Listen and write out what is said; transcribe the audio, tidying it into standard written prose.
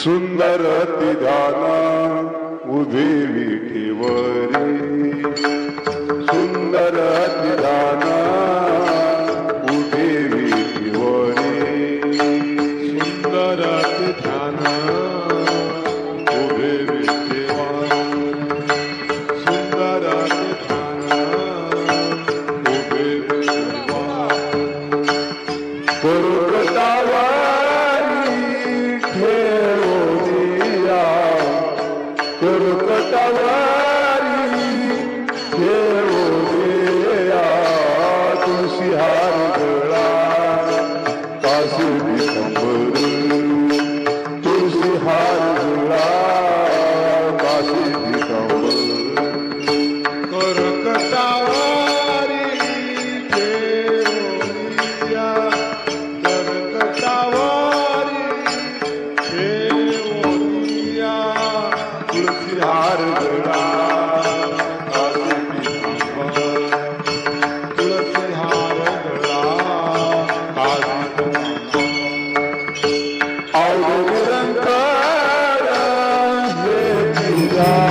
सुंदर ती ध्यान उभे विठेवरी सुंदर ती ध्यान उभे विठेवरी सुंदर ती ध्यान उभे विठेवरी सुंदर ती ध्यान उभे विठेवरी कुरकटावारी ठेवोया तुळशी हार गळा काशी दिसंबर तुळशी हार गळा काशी दिसंबर करकटावारी ठेवोया करकटावारी ठेवोया तुळशी हार गळा तुळसी हार गळा निरंकार हे